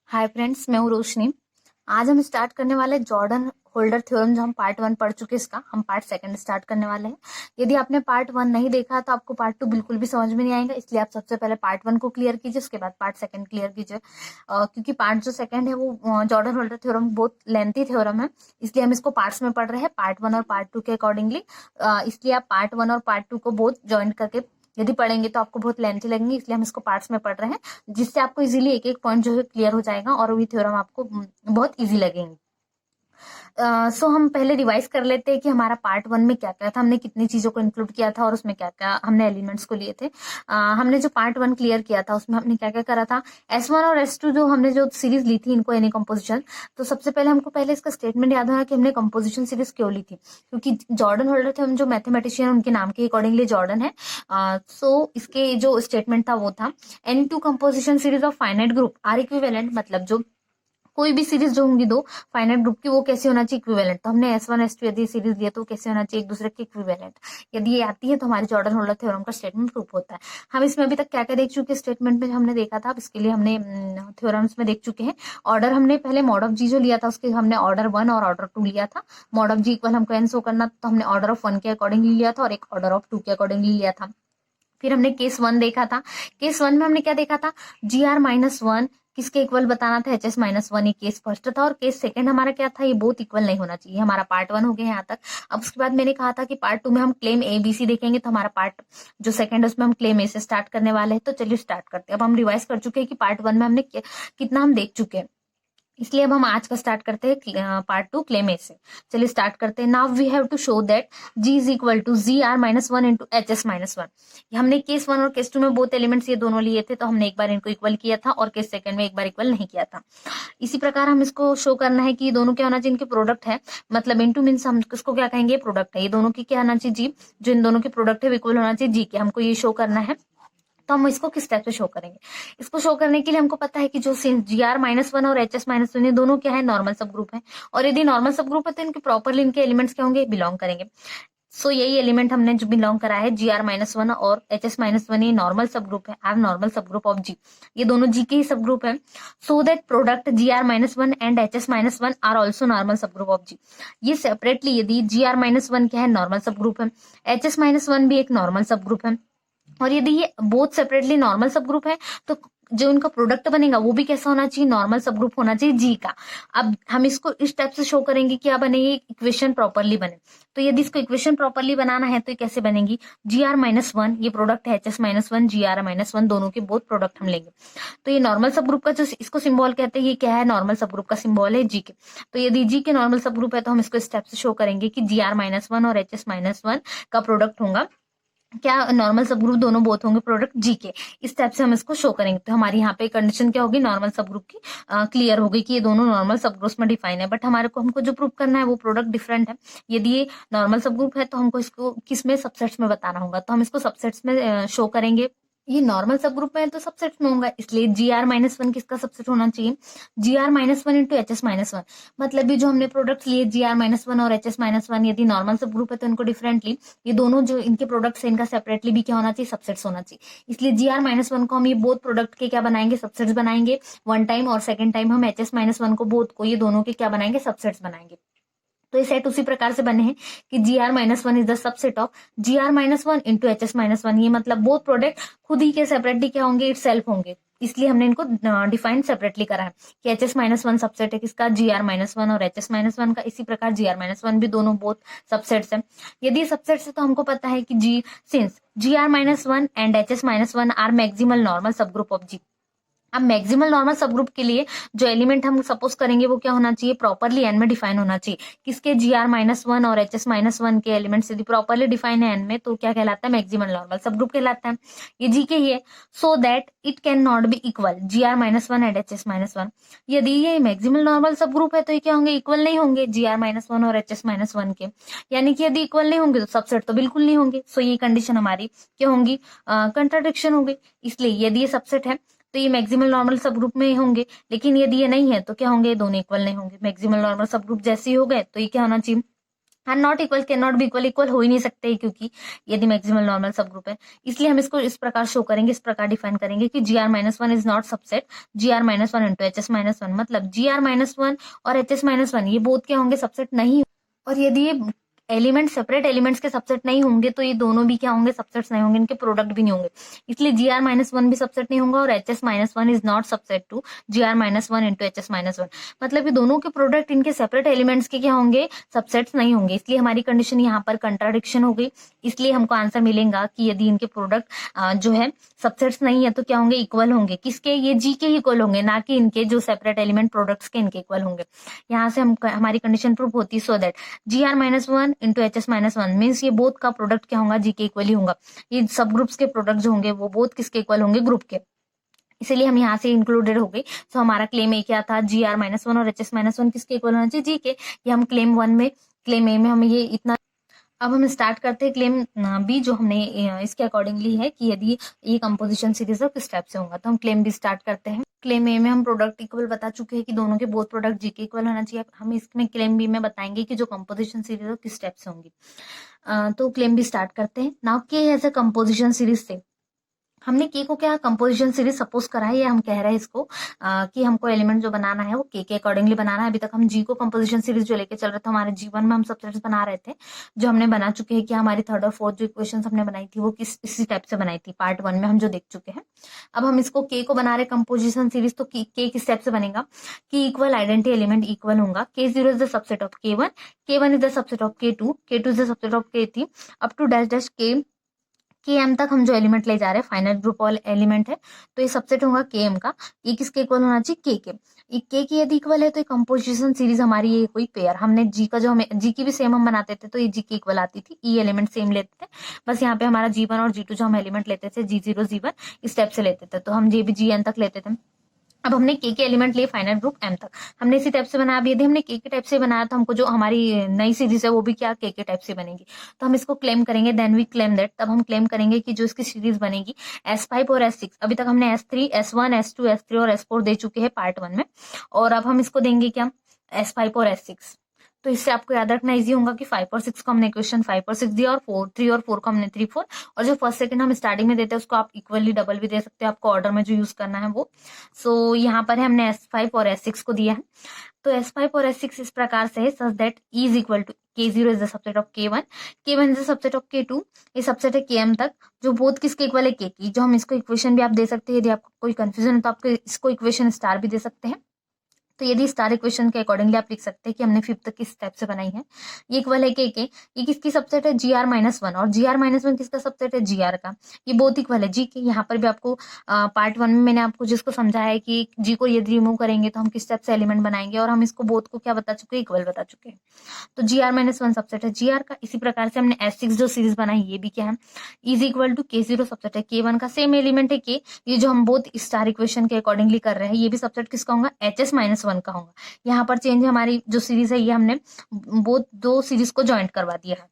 Hi friends, मैं हूँ रोशनी। आज हम स्टार्ट करने वाले जॉर्डन होल्डर थ्योरम। जो हम पार्ट 1 पढ़ चुके इसका हम पार्ट 2 स्टार्ट करने वाले हैं। यदि आपने पार्ट 1 नहीं देखा तो आपको पार्ट 2 बिल्कुल भी समझ में नहीं आएगा, इसलिए आप सबसे पहले पार्ट 1 को क्लियर कीजिए, उसके बाद पार्ट 2 क्लियर कीजिए। क्योंकि पार्ट जो 2 है वो जॉर्डन होल्डर थ्योरम बहुत लेंथी थ्योरम है, इसलिए हम इसको पार्ट्स में पढ़ रहे हैं, पार्ट 1 और पार्ट 2 के अकॉर्डिंगली। इसलिए आप पार्ट 1 और पार्ट 2 को बहुत ज्वाइन करके यदि पढ़ेंगे तो आपको बहुत लेंथी लगेंगे, इसलिए हम इसको पार्ट्स में पढ़ रहे हैं, जिससे आपको इजीली एक एक पॉइंट जो है क्लियर हो जाएगा और वही थ्योरम आपको बहुत इजी लगेंगे। सो हम पहले रिवाइज कर लेते हैं कि हमारा पार्ट 1 में क्या क्या था, हमने कितनी चीजों को इंक्लूड किया था और उसमें क्या क्या हमने एलिमेंट्स को लिए थे। हमने जो पार्ट 1 क्लियर किया था उसमें हमने क्या क्या करा था। S1 और S2 जो हमने जो सीरीज ली थी इनको एनी कंपोजिशन, तो सबसे पहले हमको पहले इसका स्टेटमेंट याद होना कि हमने कंपोजिशन सीरीज क्यों ली थी, क्योंकि जॉर्डन होल्डर थे हम जो मैथमेटिशियन उनके नाम के अकॉर्डिंगली जॉर्डन है। सो इसके जो स्टेटमेंट था वो था any two composition series of finite group are equivalent, मतलब जो कोई भी सीरीज जो होंगी दो फाइनाइट ग्रुप की वो कैसे होना चाहिए इक्विवेलेंट। तो हमने S1 S2 यदि सीरीज लिया तो कैसे होना चाहिए एक दूसरे के इक्विवेलेंट। यदि ये आती है तो हमारी जॉर्डन होल्डर थ्योरम का स्टेटमेंट प्रूफ होता है। हम इसमें अभी तक क्या क्या देख चुके हैं स्टेटमेंट में हमने देखा था, अब इसके लिए हमने थ्योरम्स में देख चुके हैं। ऑर्डर हमने पहले मॉड ऑफ जी जो लिया था उसके हमने ऑर्डर 1 और ऑर्डर 2 लिया था। मॉड ऑफ जी इक्वल हमको एन शो करना, तो हमने ऑर्डर ऑफ 1 के अकॉर्डिंगली लिया था और एक ऑर्डर ऑफ 2 के अकॉर्डिंगली लिया था। फिर हमने केस 1 देखा था। केस 1 में हमने क्या देखा था, GR-1 किसके इक्वल बताना था, HS-1। ये केस फर्स्ट था। और केस सेकंड हमारा क्या था, ये बोथ इक्वल नहीं होना चाहिए। हमारा पार्ट 1 हो गया यहाँ तक। अब उसके बाद मैंने कहा था कि पार्ट 2 में हम क्लेम ABC देखेंगे, तो हमारा पार्ट जो सेकंड है उसमें हम क्लेम A से स्टार्ट करने वाले हैं। तो चलिए स्टार्ट करते हैं। अब हम रिवाइज कर चुके हैं कि पार्ट 1 में हमने कितना हम देख चुके हैं, इसलिए अब हम आज का स्टार्ट करते हैं पार्ट 2 क्लेम ए से। चलिए स्टार्ट करते हैं। Now we have to show that G is equal to GR-1 into HS-1। हमने केस 1 और केस 2 में बोथ एलिमेंट्स ये दोनों लिए थे, तो हमने एक बार इनको इक्वल किया था और केस सेकंड में एक बार इक्वल नहीं किया था। इसी प्रकार हम इसको शो करना है कि ये दोनों क्या होना चाहिए, इनके प्रोडक्ट है, मतलब इंटू मीन्स हम इसको क्या कहेंगे, प्रोडक्ट है। ये दोनों की क्या होना चाहिए, जी जो इन दोनों के प्रोडक्ट है इक्वल होना चाहिए जी के। हमको ये शो करना है, तो हम इसको किस टाइप से शो करेंगे। इसको शो करने के लिए हमको पता है कि जो GR-1 और HS-1 ये दोनों क्या है, नॉर्मल सब ग्रुप है। और यदि नॉर्मल सब ग्रुप है तो इनके प्रॉपरली इनके एलिमेंट्स क्या होंगे, बिलोंग करेंगे। सो यही एलिमेंट हमने जो बिलोंग करा है GR-1 और HS-1, ये नॉर्मल सब ग्रुप है, R normal subgroup of G. ये दोनों जी के ही सब ग्रुप है। So that product GR-1 and HS-1 are also normal subgroup of G. ये सेपरेटली यदि GR-1 क्या है, नॉर्मल सब ग्रुप है, HS-1 भी एक नॉर्मल सब ग्रुप है, और यदि ये both separately normal subgroup है तो जो इनका प्रोडक्ट बनेगा वो भी कैसा होना चाहिए, नॉर्मल सब ग्रुप होना चाहिए जी का। अब हम इसको इस टाइप से शो करेंगे कि क्या बने, ये इक्वेशन प्रॉपरली बने। तो यदि इसको इक्वेशन प्रॉपरली बनाना है तो ये कैसे बनेगी, GR-1 ये प्रोडक्ट है HS-1, GR-1 दोनों के बोथ प्रोडक्ट हम लेंगे। तो ये नॉर्मल सब ग्रुप का जो इसको सिंबल कहते हैं, ये क्या है, नॉर्मल सब ग्रुप का सिंबल है जी के। तो यदि जी के नॉर्मल सब ग्रुप है तो हम इसको इस टाइप से शो करेंगे कि GR-1 और HS-1 का प्रोडक्ट होगा क्या, नॉर्मल सब ग्रुप दोनों बोथ होंगे प्रोडक्ट जी के। इस टाइप से हम इसको शो करेंगे। तो हमारी यहाँ पे कंडीशन क्या होगी, नॉर्मल सब ग्रुप की क्लियर होगी कि ये दोनों नॉर्मल सब ग्रुप्स में डिफाइन है। बट हमारे को हमको जो प्रूव करना है वो प्रोडक्ट डिफरेंट है। यदि ये नॉर्मल सब ग्रुप है तो हमको इसको किस में, सबसेट्स में बताना होगा, तो हम इसको सबसेट्स में शो करेंगे। ये नॉर्मल सब ग्रुप में है तो सबसेट्स में होगा, इसलिए GR-1 किसका सबसेट होना चाहिए, GR-1 इंटू HS-1। मतलब ये जो हमने प्रोडक्ट्स लिए GR-1 और HS-1, यदि नॉर्मल सब ग्रुप है तो इनको डिफरेंटली ये दोनों जो इनके प्रोडक्ट्स है इनका सेपरेटली भी क्या होना चाहिए, सबसेट्स होना चाहिए। इसलिए GR-1 को हम ये बोथ प्रोडक्ट के क्या बनाएंगे, सबसेट्स बनाएंगे वन टाइम, और सेकंड टाइम हम HS-1 को बोथ को ये दोनों के क्या बनाएंगे, सबसेट्स बनाएंगे। तो ये सेट उसी प्रकार से बने हैं कि GR-1 is the subset of GR-1 into HS-1। ये मतलब बोथ प्रोडक्ट खुद ही के सेपरेटली क्या होंगे, इट सेल्फ होंगे, इसलिए हमने इनको डिफाइन सेपरेटली करा है कि HS-1 सबसेट है किसका, GR-1 और HS-1 का। इसी प्रकार GR-1 भी दोनों बोथ सबसेट्स हैं। यदि सबसेट्स है तो हमको पता है कि G since GR-1 and HS-1 are maximal normal subgroup of G. अब मैक्सिमल नॉर्मल सब ग्रुप के लिए जो एलिमेंट हम सपोज करेंगे वो क्या होना चाहिए, प्रॉपरली एन में डिफाइन होना चाहिए। किसके, GR-1 और HS-1 के एलिमेंट्स यदि प्रॉपरली डिफाइन है एन में तो क्या कहलाता है, मैक्सिमल नॉर्मल सब ग्रुप कहलाता है। ये जी के ही है। So that it can not be equal GR-1 and HS-1। यदि ये मैक्सिमल नॉर्मल सब ग्रुप है तो ये क्या होंगे, इक्वल नहीं होंगे GR-1 और HS-1 के। यानी कि यदि इक्वल नहीं होंगे तो सबसेट तो बिल्कुल नहीं होंगे। सो ये कंडीशन हमारी क्या होंगी, कंट्राडिक्शन होगी। इसलिए यदि ये सबसेट है तो ये मैक्सिमल नॉर्मल सब ग्रुप में होंगे, लेकिन यदि ये नहीं है तो क्या होंगे, दोनों इक्वल नहीं होंगे। मैक्सिमल नॉर्मल सब ग्रुप जैसे ही हो गए तो ये क्या होना चाहिए, हाँ, not equal, can not be equal, equal हो ही नहीं सकते क्योंकि यदि मैक्सिमल नॉर्मल सब ग्रुप है। इसलिए हम इसको इस प्रकार शो करेंगे, इस प्रकार डिफाइन करेंगे कि G R minus one is not subset G R minus one into H S minus one. मतलब जी आर माइनस वन और एच एस माइनस वन ये बोथ क्या होंगे, सबसेट नहीं। और यदि ये एलिमेंट सेपरेट एलिमेंट्स के सबसेट नहीं होंगे तो ये दोनों भी क्या होंगे, सबसेट्स नहीं होंगे, इनके प्रोडक्ट भी नहीं होंगे। इसलिए जी आर माइनस वन भी सबसेट नहीं होगा और H S minus one is not subset to G R minus one into H S minus one. मतलब ये दोनों के प्रोडक्ट इनके सेपरेट एलिमेंट्स के क्या होंगे, सबसेट्स नहीं होंगे। इसलिए हमारी कंडीशन यहाँ पर कंट्राडिक्शन हो गई। इसलिए हमको आंसर मिलेगा कि यदि इनके प्रोडक्ट जो है सबसेट्स नहीं है तो क्या होंगे, इक्वल होंगे। किसके, ये जी के इक्वल होंगे, ना कि इनके जो सेपरेट एलिमेंट प्रोडक्ट्स के इनके इक्वल होंगे। यहाँ से हम हमारी कंडीशन प्रूव होती है। So that G R minus one into H S minus one means ये बोथ का प्रोडक्ट क्या होगा, जी के इक्वल ही होगा। ये सब ग्रुप्स के प्रोडक्ट जो होंगे वो बोथ किसके इक्वल होंगे, ग्रुप के। इसीलिए हम यहाँ से इंक्लूडेड हो गई। तो हमारा क्लेम ए क्या था, जी आर माइनस वन और एच एस माइनस वन किसके इक्वल होना चाहिए, जी के। ये हम क्लेम वन में, क्लेम ए में हमें ये इतना। अब हम स्टार्ट करते हैं क्लेम बी, जो हमने इसके अकॉर्डिंगली है कि यदि ये कंपोजिशन सीरीज है किस टाइप से होगा। तो हम क्लेम बी स्टार्ट करते हैं। क्लेम ए में हम प्रोडक्ट इक्वल बता चुके हैं कि दोनों के बोथ प्रोडक्ट जी के इक्वल होना चाहिए। हम इसमें क्लेम बी में बताएंगे कि जो कंपोजिशन सीरीज है किस टाइप से होंगी। तो क्लेम बी स्टार्ट करते हैं। नाउ के एज ए कंपोजिशन सीरीज से हमने के को क्या कंपोजिशन सीरीज सपोज करा है, या हम कह रहे हैं इसको कि हमको एलिमेंट जो बनाना है वो के अकॉर्डिंगली बनाना है। अभी तक हम जी को कंपोजिशन सीरीज जो लेके चल रहे थे, हमारे जीवन में हम सबसेट्स बना रहे थे, जो हमने बना चुके हैं कि हमारी थर्ड और फोर्थ जो इक्वेशन हमने बनाई थी वो किस इसी टाइप से बनाई थी, पार्ट वन में हम जो देख चुके हैं। अब हम इसको के को बना रहे कंपोजिशन सीरीज, तो के किस टाइप से बनेगा कि इक्वल आइडेंटिटी एलिमेंट इक्वल होगा। K zero is the subset of K one is the subset of K two is the subset of K three up to dash dash K M तक हम जो element ले जा रहे हैं final group all element है, तो ये सबसेट होगा के एम का। ये किसके इक्वल होना चाहिए, के की यदि इक्वल है तो ये कंपोजिशन सीरीज हमारी ये कोई पेयर, हमने जी का जो हमें जी की भी सेम हम बनाते थे तो ये जी की इक्वल आती थी, ई एलिमेंट सेम लेते थे। बस यहाँ पे हमारा जी वन और जी टू जो हम एलिमेंट लेते थे जी जीरो जी वन इस स्टेप से लेते थे, तो हम ये भी जी एन तक लेते थे। अब हमने के एलिमेंट लिए फाइनल ग्रुप एम तक, हमने इसी टाइप से बनाया। अब यदि हमने के टाइप से बनाया तो हमको जो हमारी नई सीरीज है वो भी क्या के टाइप से बनेगी। तो हम इसको क्लेम करेंगे, देन वी क्लेम दैट, तब हम क्लेम करेंगे कि जो इसकी सीरीज बनेगी S5 और S6। अभी तक हमने S3 S1 S2 S3 और S4 दे चुके हैं पार्ट वन में, और अब हम इसको देंगे क्या, S5 और S6। तो इससे आपको याद रखना इजी होगा कि 5 और 6 को हमने इक्वेशन 5 और 6 दिया, और 3 और 4 को हमने 3 4, और जो फर्स्ट सेकंड हम स्टार्टिंग में देते हैं उसको आप इक्वली डबल भी दे सकते हैं, आपको ऑर्डर में जो यूज करना है वो। सो यहाँ पर है हमने S5 और S6 को दिया है। तो S5 और S6 इस प्रकार से है, such that E is equal to K0 is the subset of K1, K1 is the subset of K2, ये सबसेट है Km तक, जो बोथ किसके इक्वल है K की। जो हम इसको इक्वेशन भी आप दे सकते हैं, यदि आपको कोई कंफ्यूजन है तो आप इसको इक्वेशन स्टार भी दे सकते हैं। तो यदि स्टार इक्वेशन के अकॉर्डिंगली आप लिख सकते हैं कि हमने फिफ्थ किस टाइप से बनाई है। ये इक्वल है के, ये किसकी सबसेट है, जी आर माइनस वन, और जी आर माइनस वन किसका सबसेट है, जी आर का। ये बहुत इक्वल है जी के। यहाँ पर भी आपको पार्ट वन में मैंने आपको जिसको समझाया है कि जी को यदि रिमूव करेंगे तो हम किस टाइप से एलिमेंट बनाएंगे, और हम इसको बोथ को क्या बता चुके हैं, इक्वल बता चुके हैं। तो G R minus one subset है जी आर का। इसी प्रकार से हमने S6 जो सीरीज बनाई ये भी क्या है, is equal to K0 subset है K1 का, सेम एलिमेंट है के। ये जो हम बोथ स्टार इक्वेशन के अकॉर्डिंगली कर रहे हैं, ये भी सबसेट किसका होगा, HS माइनस वन का होगा। यहाँ पर चेंज है, हमारी जो सीरीज है ये हमने बोथ दो सीरीज को ज्वाइंट करवा दिया है,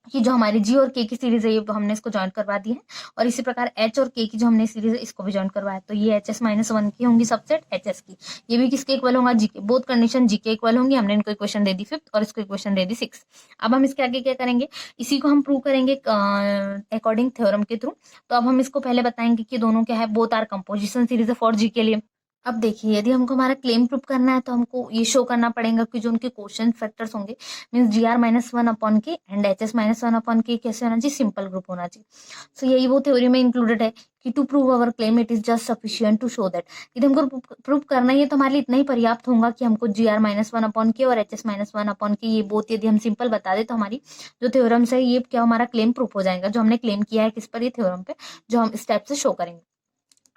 कि जो हमारी जी और के की सीरीज है ये हमने इसको ज्वाइंट करवा दी है, और इसी प्रकार एच और के की जो हमने सीरीज है इसको भी ज्वाइंट करवाया। तो ये एच एस माइनस वन की होंगी सबसेट एच एस की, ये भी किसके इक्वल होगा, जी के। बोथ कंडीशन जी के इक्वल होंगी। हमने इनको इक्वेशन दे दी फिफ्थ और इसको इक्वेशन दे दी सिक्स। अब हम इसके आगे क्या करेंगे, इसी को हम प्रूव करेंगे अकॉर्डिंग थ्योरम के थ्रू। तो अब हम इसको पहले बताएंगे कि दोनों क्या है, बोथ आर कंपोजिशन सीरीज है फॉर जी के लिए। अब देखिए, यदि हमको हमारा क्लेम प्रूव करना है तो हमको ये शो करना पड़ेगा कि जो उनके क्वेश्चन फैक्टर्स होंगे means G R minus one upon K and H S minus one upon K कैसे होना चाहिए, सिंपल ग्रुप होना चाहिए। सो यही वो थ्योरी में इंक्लूडेड है कि to prove our claim it is just sufficient to show that. यदि हमको प्रूव करना ही है तो हमारे लिए इतना ही पर्याप्त होगा कि हमको जी आर माइनस वन अपॉन के और H S minus one upon K ये बोथ यदि हम सिंपल बता दे तो हमारी जो थ्योरम्स है ये क्या हमारा क्लेम प्रूफ हो जाएगा, जो हमने क्लेम किया है किस पर, ये थ्योरम पे, जो हम स्टेप से शो करेंगे।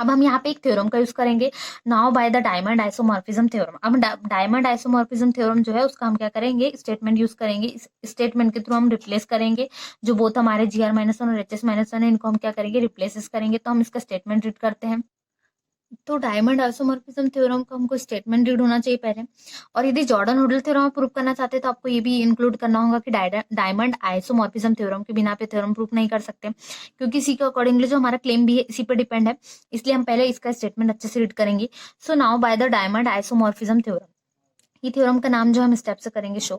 अब हम यहाँ पे एक थ्योरम का यूज करेंगे, now by the diamond isomorphism theorem. अब डायमंड आइसोमॉर्फिज्म थ्योरम जो है उसका हम क्या करेंगे, स्टेटमेंट यूज करेंगे। इस स्टेटमेंट के थ्रू हम रिप्लेस करेंगे जो बोथ हमारे जी आर माइनस वन और एच एस माइनस वन है, इनको हम क्या करेंगे, रिप्लेसेस करेंगे। तो हम इसका स्टेटमेंट रीड करते हैं। तो डायमंड आइसोमॉर्फिज्म थ्योरम का हमको स्टेटमेंट रीड होना चाहिए पहले, और यदि जॉर्डन हुडल थ्योरम आप प्रूव करना चाहते हैं तो आपको ये भी इंक्लूड करना होगा कि डायमंड आइसोमॉर्फिज्म थ्योरम के बिना पे थ्योरम प्रूफ नहीं कर सकते, क्योंकि इसी के अकॉर्डिंगली जो हमारा क्लेम भी है इसी पर डिपेंड है। इसलिए हम पहले इसका स्टेटमेंट अच्छे से रीड करेंगे। So now by the diamond isomorphism theorem, ये थ्योरम का नाम जो हम स्टेप से करेंगे शो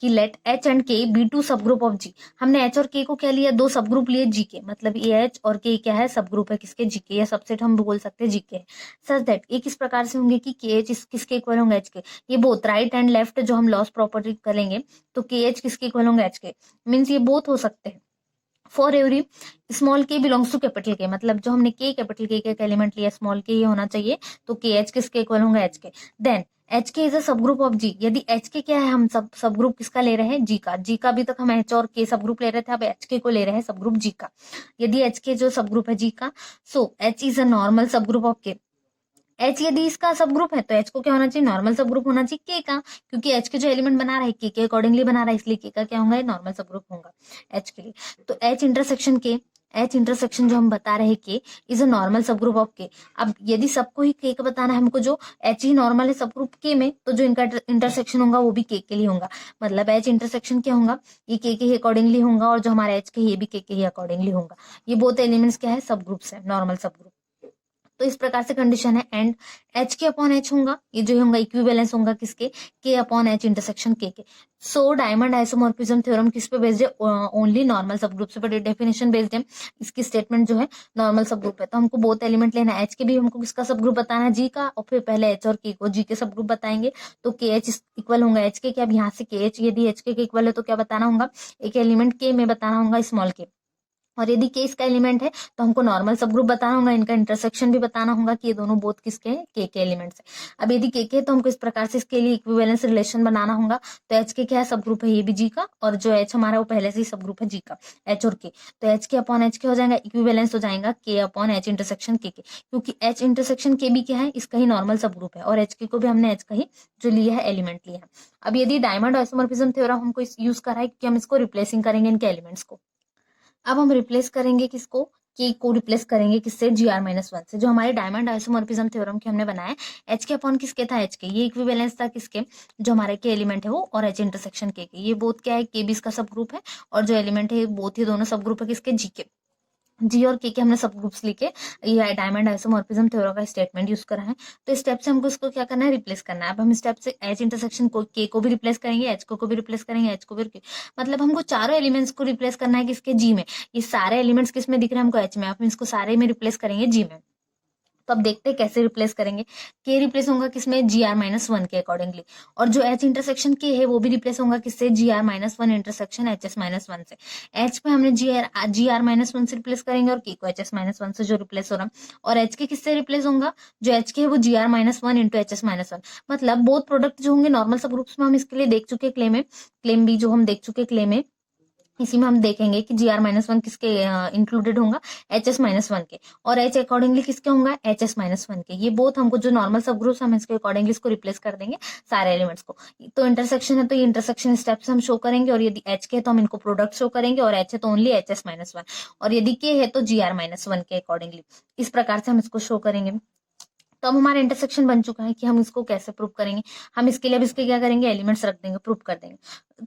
कि लेट एच एंड के बी टू सब ग्रुप ऑफ जी। हमने एच और के को क्या लिया, दो सब ग्रुप लिए जी के, मतलब ये एच और के क्या है, सब ग्रुप है किसके, जी के, या सबसेट हम बोल सकते हैं जी के। सच दैट ये किस प्रकार से होंगे कि के एच किसके इक्वल होंगे, एच के। ये बोथ राइट एंड लेफ्ट जो हम लॉस प्रॉपर्टी करेंगे तो के एच किसके इक्वल होंगे, एच के। मीन्स ये बोथ हो सकते हैं फॉर एवरी स्मॉल के बिलोंग्स टू कैपिटल के, मतलब जो हमने के कैपिटल के एक एलिमेंट लिया स्मॉल के ये होना चाहिए, तो के एच किसके इक्वल होंगे, एच के। देन एच के इज अ सब ग्रुप ऑफ जी। यदि एच के क्या है, हम सब ग्रुप किसका ले रहे हैं, जी का। जी का अभी तक हम एच और के सब ग्रुप ले रहे थे, अब एच के को ले रहे हैं सब ग्रुप जी का। यदि एच के जो सब ग्रुप है जी का, so H is a normal subgroup of के। एच यदि इसका सब ग्रुप है तो एच को क्या होना चाहिए, नॉर्मल सब ग्रुप होना चाहिए के का, क्योंकि एच के जो एलिमेंट बना रहा है के अकॉर्डिंगली बना रहा है, इसलिए के का क्या होगा, नॉर्मल सब ग्रुप होगा एच के लिए। तो एच इंटरसेक्शन के, एच इंटरसेक्शन जो हम बता रहे के is a normal subgroup of के। अब यदि सबको ही के का बताना है हमको, जो एच ही नॉर्मल है सब ग्रुप के में, तो जो इनका इंटरसेक्शन होगा वो भी के लिए होगा। मतलब एच इंटरसेक्शन क्या होगा, ये के ही अकॉर्डिंगली होगा, और जो हमारा एच के ये भी के ही अकॉर्डिंगली होगा। ये बोथ एलिमेंट्स क्या है, सब ग्रुप्स है, नॉर्मल सब ग्रुप। तो इस प्रकार से कंडीशन है। एंड एच के अपॉन एच होगा, ये जो होगा इक्विवेलेंस होगा किसके, के अपॉन एच इंटरसेक्शन के। सो डायमंड आइसोमॉर्फिज्म थ्योरम किस पे बेस्ड है, ओनली नॉर्मल सब ग्रुप से, बट डेफिनेशन बेस्ड है। इसकी स्टेटमेंट जो है नॉर्मल सब ग्रुप है, तो हमको बोथ एलिमेंट लेना है। एच के भी हमको किसका सब ग्रुप बताना है, जी का, और फिर पहले एच और के को जी के सब ग्रुप बताएंगे। तो के एच इक्वल होगा एच के, क्या अब यहाँ से के एच यदि एच के इक्वल है तो क्या बताना होगा, एक एलिमेंट के में बताना होगा स्मॉल के। और यदि के इसका एलिमेंट है तो हमको नॉर्मल सब ग्रुप बताना होगा, इनका इंटरसेक्शन भी बताना होगा कि ये दोनों बोथ किसके हैं, के एलिमेंट्स है। अब यदि के है तो हमको इस प्रकार से इसके लिए इक्विवेलेंस रिलेशन बनाना होगा। तो एच के क्या है, सब ग्रुप है ये भी जी का, और जो एच हमारा वो पहले से ही सब ग्रुप है जी का, एच और के। तो एच के अपॉन एच के हो जाएगा, इक्विवेलेंस हो जाएगा के अपॉन एच इंटरसेक्शन के, क्योंकि एच इंटरसेक्शन के भी क्या है, इसका ही नॉर्मल सब ग्रुप है, और एच के को भी हमने एच का ही जो लिया है एलिमेंट लिया है। अब यदि डायमंड आइसोमॉर्फिज्म थ्योरम हमको यूज करा है कि हम इसको रिप्लेसिंग करेंगे इनके एलिमेंट्स को। अब हम रिप्लेस करेंगे किसको, के को रिप्लेस करेंगे किससे, जी आर माइनस वन से, जो हमारे डायमंड आइसोमॉर्फिज्म थ्योरम के हमने बनाया। एच के अपॉन किसके था, एच के, ये इक्विवेलेंस था किसके, जो हमारे के एलिमेंट है वो, और एच इंटरसेक्शन के, ये बोथ क्या है, के भी इसका सब ग्रुप है, और जो एलिमेंट है बोथ ही दोनों सब ग्रुप है किसके, जी के। जी और के हमने सब ग्रुप्स लिखे, ये डायमंड आइसोमॉर्फिज्म थ्योरम का स्टेटमेंट यूज करा है। तो इस स्टेप से हमको इसको क्या करना है, रिप्लेस करना है। अब हम इस स्टेप से एच इंटरसेक्शन को के को भी रिप्लेस करेंगे, एच को भी रिप्लेस करेंगे, एच को भी, मतलब हमको चारों एलिमेंट्स को रिप्लेस करना है किसके, जी में। ये सारे एलिमेंट्स किस में दिख रहे हैं हमको, एच में। अब हम इसको सारे में रिप्लेस करेंगे जी में। तो अब देखते हैं कैसे रिप्लेस करेंगे। के रिप्लेस होगा किसमें, जी आर माइनस वन के अकॉर्डिंगली, और जो एच इंटरसेक्शन के है वो भी रिप्लेस होगा किससे, G R minus one intersection H S minus one से। एच पे हमने जी आर माइनस वन से रिप्लेस करेंगे, और के को एच एस माइनस वन से जो रिप्लेस हो रहा है। और एच के किससे रिप्लेस होगा, जो एच के है वो G R minus one into H S minus one. मतलब बोथ प्रोडक्ट जो होंगे नॉर्मल सब ग्रुप्स में हम इसके लिए देख चुके क्लेम है, क्लेम भी जो हम देख चुके क्लेम है, इसी में हम देखेंगे कि जी आर माइनस वन किसके इंक्लूडेड होगा, H S minus one K, और एच अकॉर्डिंगली किसके होगा, एच एस माइनस वन के। ये बोथ हमको जो नॉर्मल सब ग्रुप्स हम इसके अकॉर्डिंगली इसको रिप्लेस कर देंगे सारे एलिमेंट्स को। तो इंटरसेक्शन है तो ये इंटरसेक्शन स्टेप्स हम शो करेंगे, और यदि एच के है तो हम इनको प्रोडक्ट शो करेंगे, और एच है तो only H S minus one, और यदि के है तो जी आर माइनस वन के अकॉर्डिंगली। इस प्रकार से हम इसको शो करेंगे। तो अब हमारा इंटरसेक्शन बन चुका है कि हम इसको कैसे प्रूव करेंगे। हम इसके लिए अब इसके क्या करेंगे, एलिमेंट्स रख देंगे, प्रूव कर देंगे।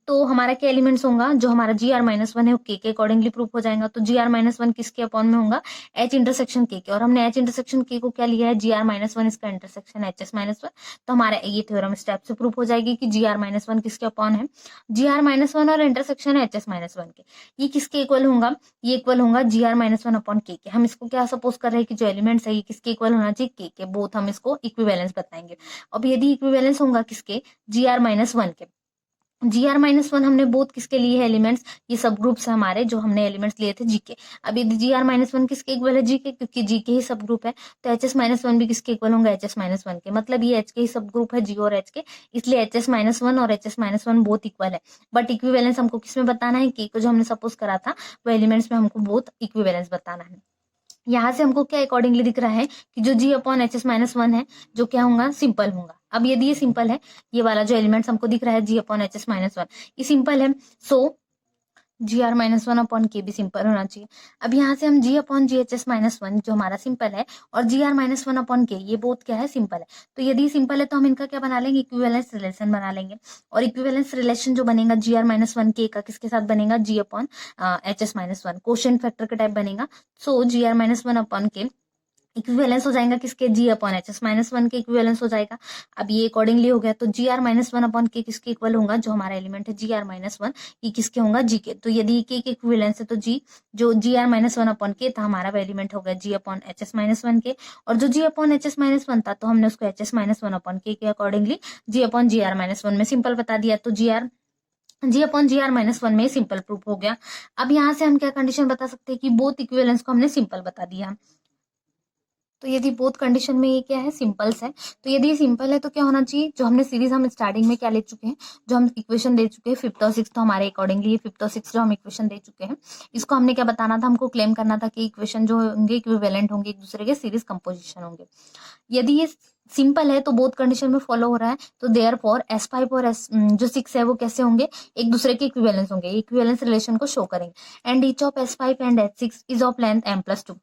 तो हमारा क्या एलिमेंट्स होगा, जो हमारा जी आर माइनस वन है वो के अकॉर्डिंगली प्रूफ हो जाएगा। तो जी आर माइनस वन किसके अपॉन में होगा, एच इंटरसेक्शन के, और हमने एच इंटरसेक्शन के को क्या लिया है, जी आर माइनस वन, इसका intersection H S minus one. तो हमारा ये थ्योरम स्टेप से प्रूफ हो जाएगी कि जी आर माइनस वन किसके अपॉन है, जी आर माइनस वन और intersection H S minus one के। ये किसके इक्वल होगा, ये इक्वल होगा जी आर माइनस वन अपॉन के। हम इसको क्या सपोज कर रहे हैं कि जो एलिमेंट्स है ये किसके इक्वल होना चाहिए, के बोथ हम इसको इक्विवेलेंस बताएंगे। अब यदि इक्विवेलेंस होगा किसके, जी आर माइनस वन के। जी आर माइनस वन हमने बोथ किसके लिए है एलिमेंट्स, ये सब ग्रुप्स है हमारे जो हमने एलिमेंट्स लिए थे जीके। अब यदि जी आर माइनस वन किसके इक्वल है, जीके, क्योंकि जीके ही सब ग्रुप है, तो एच एस माइनस वन भी किसके इक्वल होंगे, एच एस माइनस वन के। मतलब ये एच के ही सब ग्रुप है, जी और एच के, इसलिए एच एस माइनस वन और H S minus one both equal है। बट इक्विवेलेंस हमको किसमें बताना है, के को जो हमने सपोज करा था वो एलिमेंट्स में हमको बोथ इक्विवेलेंस बताना है। यहाँ से हमको क्या अकॉर्डिंगली दिख रहा है कि जो G upon H S minus one है जो क्या होगा, सिंपल होगा। अब यदि ये सिंपल है, ये वाला जो एलिमेंट्स हमको दिख रहा है G upon H S minus one, ये सिंपल है, so G R minus one upon K भी सिंपल होना चाहिए। अब यहाँ से हम G upon G H S minus one जो हमारा सिंपल है, और G R minus one upon K, ये बोथ क्या है, सिंपल है। तो यदि सिंपल है तो हम इनका क्या बना लेंगे, इक्विवेलेंस रिलेशन बना लेंगे। और इक्विवेलेंस रिलेशन जो बनेगा जी आर माइनस वन के का किसके साथ बनेगा, G upon H S minus one, quotient factor के टाइप बनेगा। So G R minus one upon K equivalence हो जाएगा किसके, G upon H S minus one के इक्विवेलेंस हो जाएगा। अब ये अकॉर्डिंगली हो गया, तो G R minus one upon K किसके इक्वल होगा, जो हमारा एलिमेंट है जी आर माइनस वन, ये किसके होगा, जी के। तो यदि के इक्विवेलेंस है तो जी, जो G R minus one upon K था हमारा वो एलिमेंट हो गया G upon H S minus one K, और जो G upon H S minus one था तो हमने उसको H S minus one upon K accordingly G upon G R minus one में सिंपल बता दिया। तो G upon G R minus one में सिंपल प्रूफ हो गया। अब यहाँ से हम क्या कंडीशन बता सकते हैं कि बोथ इक्विवेलेंस को हमने सिंपल बता दिया। तो यदि बोथ कंडीशन में ये क्या है, सिंपल्स है, तो यदि ये सिंपल है तो क्या होना चाहिए, जो हमने सीरीज हम स्टार्टिंग में क्या ले चुके हैं, जो हम इक्वेशन दे चुके हैं फिफ्थ और सिक्स, तो हमारे अकॉर्डिंगली ये फिफ्थ और सिक्स जो हम इक्वेशन दे चुके हैं, इसको हमने क्या बताना था, हमको क्लेम करना था कि इक्वेशन जो होंगे इक्विवेलेंट होंगे एक दूसरे के, सीरीज कंपोजिशन होंगे। यदि ये सिंपल है तो बोथ कंडीशन में फॉलो हो रहा है, तो देयर फॉर एस फाइव और एस जो सिक्स है वो कैसे होंगे, एक दूसरे के इक्विवेलेंस होंगे, इक्विवेलेंस रिलेशन को शो करेंगे। And each of S five and S six is of length M plus two.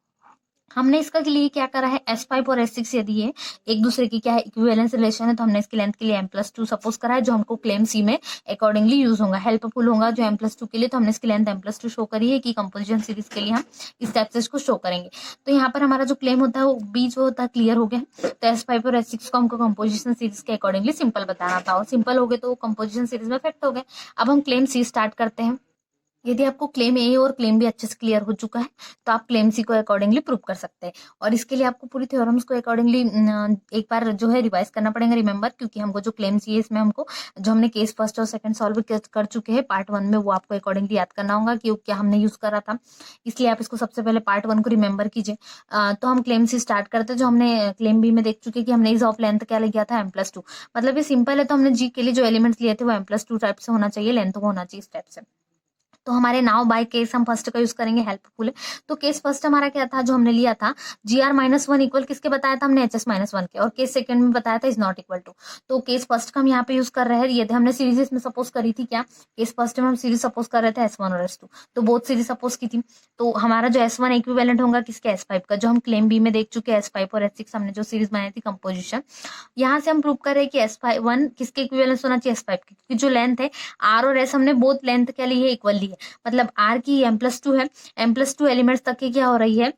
हमने इसका के लिए क्या करा है, S5 और S6 यदि ये एक दूसरे की क्या है इक्विवेलेंस रिलेशन है, तो हमने इसकी लेंथ के लिए M+2 सपोज करा है, जो हमको क्लेम सी में अकॉर्डिंगली यूज होगा, हेल्पफुल होगा जो M+2 के लिए। तो हमने इसकी लेंथ M+2 शो करी है कि कंपोजिशन सीरीज के लिए हम इस टाइप से इसको शो करेंगे। तो यहाँ पर हमारा जो क्लेम होता है वो बीच वो होता है क्लियर हो गया। तो S5 और S6 को हमको कंपोजिशन सीरीज के अकॉर्डिंगली सिंपल बताना था, और सिंपल हो गए तो कंपोजिशन सीरीज में इफेक्ट हो गए। अब हम क्लेम सी स्टार्ट करते हैं। यदि आपको क्लेम ए और क्लेम बी अच्छे से क्लियर हो चुका है तो आप क्लेम सी को अकॉर्डिंगली प्रूव कर सकते हैं। और इसके लिए आपको पूरी थ्योरम्स को अकॉर्डिंगली एक बार जो है रिवाइज करना पड़ेगा, रिमेंबर, क्योंकि हमको जो क्लेम सी है इसमें हमको जो हमने केस फर्स्ट और सेकंड सॉल्व कर चुके हैं पार्ट वन में, वो आपको अकॉर्डिंगली याद करना होगा कि क्या हमने यूज करा था। इसलिए आप इसको सबसे पहले पार्ट वन को रिमेंबर कीजिए। तो हम क्लेम सी स्टार्ट करते हैं, जो हमने क्लेम बी में देख चुके कि हमने इज ऑफ लेंथ क्या लिया था, M+2। मतलब ये सिंपल है, तो हमने जी के लिए जो एलिमेंट्स लिए थे वो M+2 टाइप से होना चाहिए, लेंथ वो होना चाहिए इस टाइप से। तो हमारे नाउ बाय केस हम फर्स्ट का यूज करेंगे, हेल्पफुल है। तो केस फर्स्ट हमारा क्या था, जो हमने लिया था जी आर माइनस वन इक्वल किसके बताया था हमने, H S minus one K, और केस सेकंड में बताया था इज नॉट इक्वल टू। तो केस फर्स्ट का हम यहाँ पे यूज कर रहे हैं, ये हमने सीरीज इसमें सपोज करी थी क्या, केस फर्स्ट में हम सीरीज सपोज कर रहे थे S1 और S2, तो बोथ सीरीज सपोज की थी। तो हमारा जो S1 इक्विवेलेंट होगा किसके, S5 का, जो हम क्लेम बी में देख चुके हैं S5 और S6 हमने जो सीरीज बनाई थी कंपोजिशन। यहाँ से हम प्रूव कर रहे हैं कि S1 किसके इक्विवेलेंस होना चाहिए, S5 के, क्योंकि जो लेंथ है आर और एस हमने बोथ लेंथ क्या ली है, इक्वल ली है। मतलब आर की M+2 है, M+2 एलिमेंट्स तक की क्या हो रही है,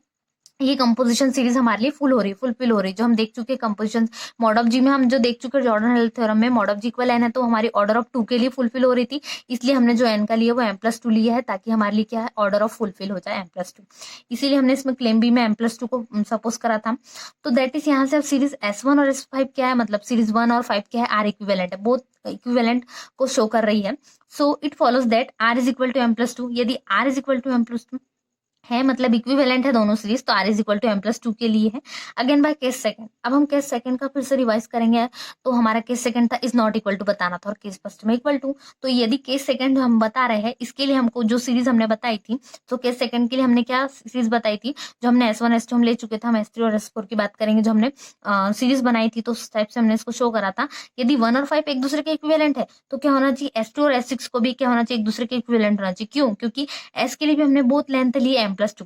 ये कंपोजिशन सीरीज हमारे लिए फुल हो रही है, फुलफिल हो रही है। जो हम देख चुके कंपोजिशन मॉड ऑफ जी में हम जो देख चुके जॉर्डन हल थ्योरम में mod of G equal N है, तो हमारी ऑर्डर ऑफ 2 के लिए फुलफिल हो रही थी, इसलिए हमने जो एन का लिया वो M+2 लिया है, ताकि हमारे लिए क्या है ऑर्डर ऑफ फुलफिल हो जाए M+2। इसीलिए हमने इसमें क्लेम बी में M+2 को सपोज करा था। तो दैट इज यहाँ से अब सीरीज S1 और S5 क्या है, मतलब सीरीज 1 और 5 क्या है, आर इक्विवेलेंट है, बोथ इक्विवेलेंट को शो कर रही है। So it follows that R is equal to M+2। यदि are is equal to M+2 है, मतलब इक्विवेलेंट है दोनों सीरीज, तो are is equal to M+2 के लिए है। अगेन बाय केस सेकंड, अब हम केस सेकंड का फिर से रिवाइज करेंगे। तो हमारा केस सेकंड था इज नॉट इक्वल टू बताना था, और केस फर्स्ट में इक्वल टू। तो यदि केस सेकंड हम बता रहे हैं, इसके लिए हमको जो सीरीज हमने बताई थी, तो केस सेकंड के लिए हमने क्या सीरीज बताई थी, जो हमने S1 S2 हम ले चुके थे, हम S3 और S4 की बात करेंगे, जो हमने सीरीज बनाई थी, तो उस टाइप से हमने इसको शो करा था। यदि 1 और 5 एक दूसरे के इक्विवेलेंट है, तो क्या होना चाहिए, S2 और S6 को भी क्या होना चाहिए, एक दूसरे के इक्विवेलेंट होना चाहिए। क्यों, क्योंकि S के लिए भी हमने बोथ लेंथ ली M+2।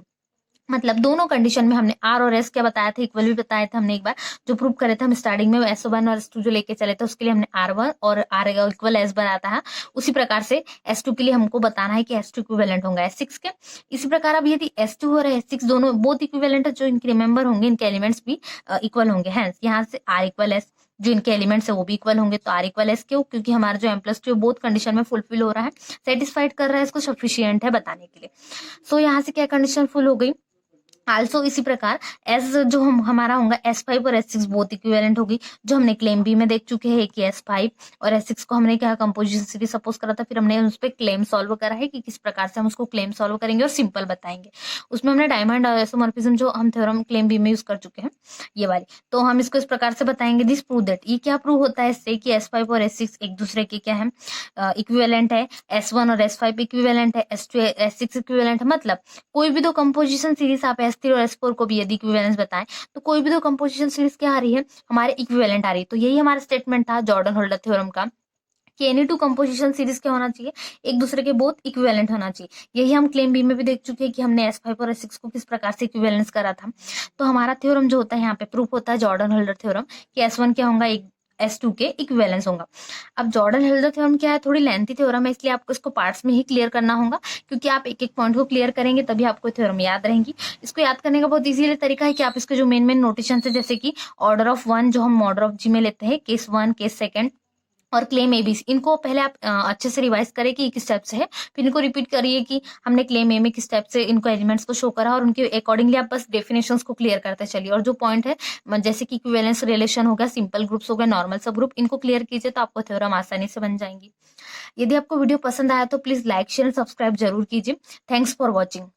मतलब दोनों कंडीशन में हमने आर और एस क्या बताया था, इक्वल भी बताया था हमने एक बार, जो प्रूव करे थे हम स्टार्टिंग में S1 और S2 जो लेके चले थे, उसके लिए हमने R1 और R इक्वल एस बनाया था। उसी प्रकार से S2 के लिए हमको बताना है कि S2 इक्विवेलेंट होगा S6 के। इसी प्रकार अब यदि S2 और S6 दोनों बोथ इक्विवेलेंट है, जो इनके रिमेंबर होंगे इनके एलिमेंट्स भी इक्वल होंगे, है यहाँ से R इक्वल एस, जो इनके एलिमेंट्स है वो भी इक्वल होंगे। तो R इक्वल एस क्यों, क्योंकि हमारा जो M+2 बोथ कंडीशन में फुलफिल हो रहा है, सेटिस्फाइड कर रहा है, इसको सफिशियंट है बताने के लिए। सो यहाँ से क्या कंडीशन फुल हो गई। आल्सो इसी प्रकार एस जो हमारा होगा S5 और S6 बोथ इक्विवेलेंट होगी, जो हमने क्लेम बी में देख चुके हैं कि S5 और S6 को हमने क्या कंपोजिशन सीरीज सपोज करा था, फिर हमने उस पर क्लेम सॉल्व करा है कि किस प्रकार से हम उसको क्लेम सॉल्व करेंगे और सिंपल बताएंगे। उसमें हमने डायमंड आइसोमॉर्फिज्म जो हम थ्योरम क्लेम बी में यूज कर चुके हैं, ये वाली, तो हम इसको इस प्रकार से बताएंगे। दिस प्रूव दैट, ये क्या प्रूव होता है इससे कि S5 और S6 एक दूसरे के क्या है इक्विवेलेंट है, S1 और S5 इक्विवेलेंट है, S2 S6 इक्विवेलेंट है। मतलब कोई भी दो कंपोजिशन सीरीज आप S3 और S4 को भी यदि इक्विवेलेंस बताएं, तो कोई भी दो कंपोजिशन सीरीज क्या आ रही है, हमारे इक्विवेलेंट आ रही है। तो यही हमारा स्टेटमेंट था जॉर्डन होल्डर थ्योरम का कि एनी टू कंपोजिशन सीरीज क्या होना चाहिए, एक दूसरे के बोथ इक्विवेलेंट होना चाहिए। यही हम क्लेम बी में भी देख चुके हैं कि हमने S5 और S6 को किस प्रकार से इक्विवेलेंस करा था। तो हमारा थ्योरम जो होता है यहाँ पे प्रूफ होता है जॉर्डन होल्डर थ्योरम कि S1 क्या होगा, S2 के इक्विवेलेंस होगा। अब जॉर्डन हेल्डर थ्योरम क्या है, थोड़ी लेंथी थ्योरम है, इसलिए आपको इसको पार्ट्स में ही क्लियर करना होगा, क्योंकि आप एक एक पॉइंट को क्लियर करेंगे तभी आपको थ्योरम याद रहेंगी। इसको याद करने का बहुत इजी तरीका है कि आप इसके जो मेन मेन नोटेशन है, जैसे कि ऑर्डर ऑफ 1 जो हम ऑर्डर ऑफ जी में लेते हैं, केस 1, केस 2 और क्लेम एबीसी, इनको पहले आप अच्छे से रिवाइज करें कि किस टाइप से है, फिर इनको रिपीट करिए कि हमने क्लेम ए में किस टाइप से इनको एलिमेंट्स को शो करा, और उनके अकॉर्डिंगली आप बस डेफिनेशंस को क्लियर करते चलिए। और जो पॉइंट है जैसे कि इक्विवेलेंस रिलेशन हो गया, सिंपल ग्रुप्स हो गए, नॉर्मल सब ग्रुप, इनको क्लियर कीजिए तो आपको थ्योरम आसानी से बन जाएंगी। यदि आपको वीडियो पसंद आया तो प्लीज लाइक शेयर सब्सक्राइब जरूर कीजिए। Thanks for watching.